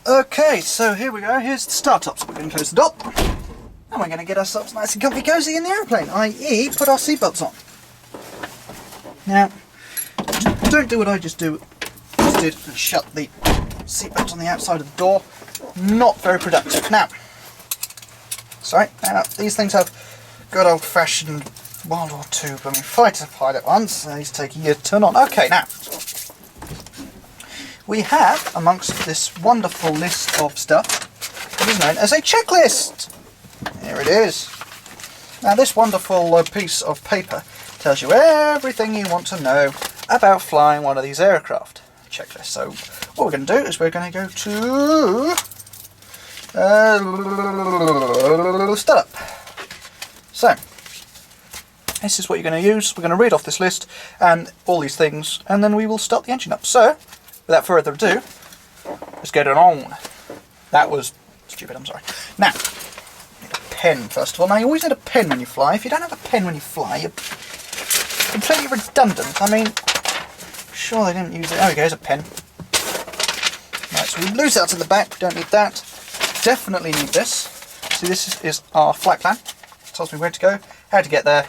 Okay, so here we go. Here's the start-up. So we're going to close the door. And we're going to get ourselves nice and comfy cozy in the aeroplane, i.e. put our seatbelts on. Now, don't do what I just did and shut the seatbelt on the outside of the door. Not very productive. Now, these things have good old-fashioned World War II fighter pilot ones. So these take a year to turn on. Okay, now, we have, amongst this wonderful list of stuff, what is known as a checklist. Here it is. Now, this wonderful piece of paper tells you everything you want to know about flying one of these aircraft. Checklist. So, what we're going to do is we're going to go to startup. So, this is what you're going to use. We're going to read off this list and all these things, and then we will start the engine up. So, without further ado, let's get it on. That was stupid, I'm sorry. Now, need a pen first of all. Now, you always need a pen when you fly. If you don't have a pen when you fly, you're completely redundant. I mean, sure they didn't use it. There we go, here's a pen. Right, so we lose that to the back. We don't need that. Definitely need this. See, this is our flight plan. It tells me where to go, how to get there,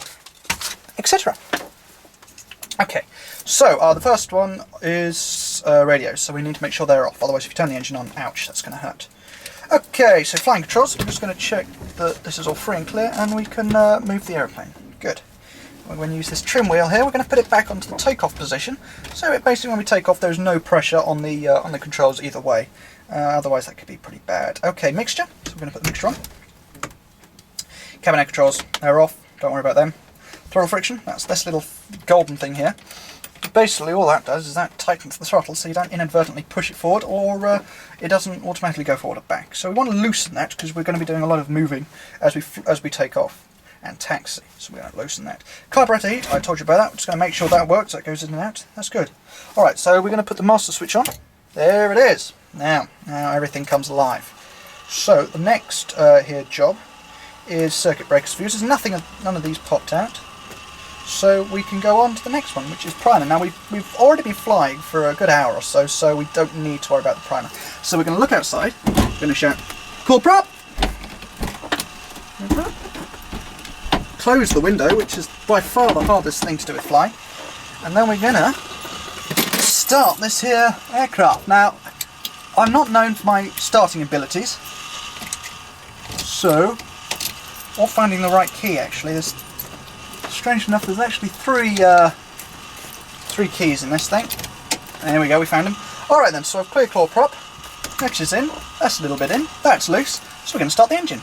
etc. Okay, so the first one is radios, so we need to make sure they're off, otherwise if you turn the engine on, ouch, that's going to hurt. Okay, so flying controls, we're just going to check that this is all free and clear, and we can move the aeroplane. Good. We're going to use this trim wheel here, we're going to put it back onto the takeoff position, so basically when we take off there's no pressure on the controls either way, otherwise that could be pretty bad. Okay, mixture, so we're going to put the mixture on. Cabin air controls, they're off, don't worry about them. Throttle friction, that's this little golden thing here. Basically all that does is that tightens the throttle so you don't inadvertently push it forward, or it doesn't automatically go forward or back. So we want to loosen that because we're going to be doing a lot of moving as we take off and taxi. So we're going to loosen that. Carburetor heat, I told you about that. We're just going to make sure that works, that goes in and out. That's good. Alright, so we're going to put the master switch on. There it is. Now everything comes alive. So the next job is circuit breakers, fuses. None of these popped out. So we can go on to the next one, which is primer. Now we've already been flying for a good hour or so, so we don't need to worry about the primer. So we're going to look outside, we're going to shout, "Cool prop!" Close the window, which is by far the hardest thing to do with flying. And then we're going to start this here aircraft. Now, I'm not known for my starting abilities, so, or finding the right key actually. There's, strange enough, there's actually three keys in this thing. There we go, we found them. Alright then, so I've clear claw prop, next is in, that's a little bit in, that's loose, so we're going to start the engine.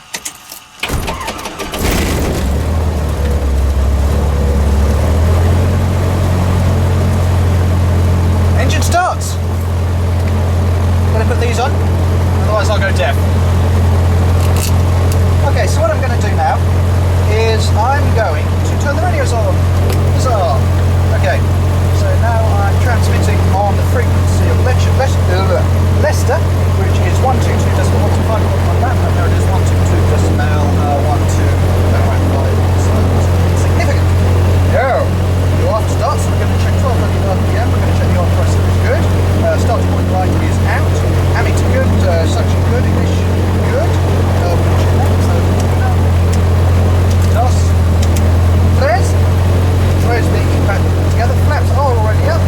Engine starts! I'm going to put these on, otherwise I'll go deaf. Okay, so what I'm going to do now is I'm going to turn the radios on. Huzzah! Okay, so now I'm transmitting on the frequency of Leicester, which is 122.125 on that, and there it is 122.125. So it's significant. Yo! The after start, so we're going to check 1200 RPM, we're going to check the oil pressure is good, starting point light is out, ammeter good, suction good, ignition good, we're going to check that, so TOS, flares being back together, flaps are already up,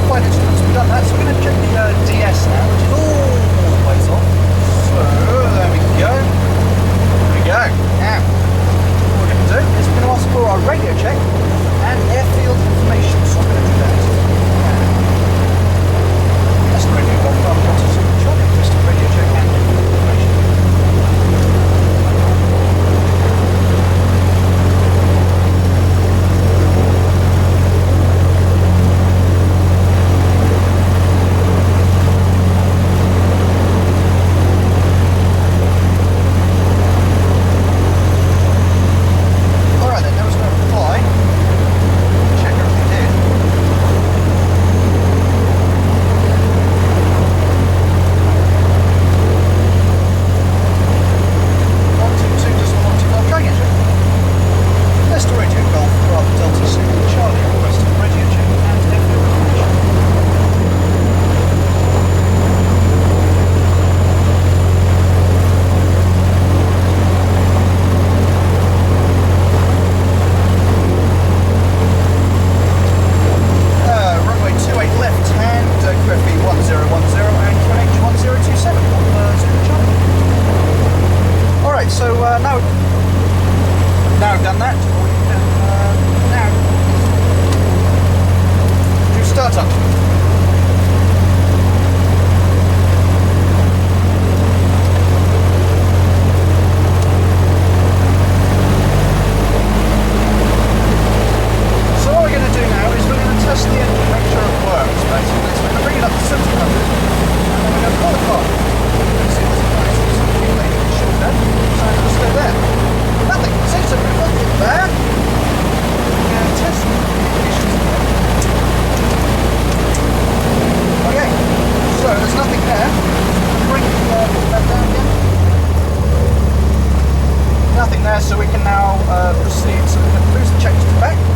flight instruments, we've done that, so we're going to check the DS now, which is all there, so we can now proceed. So we're going to lose the chains to the back.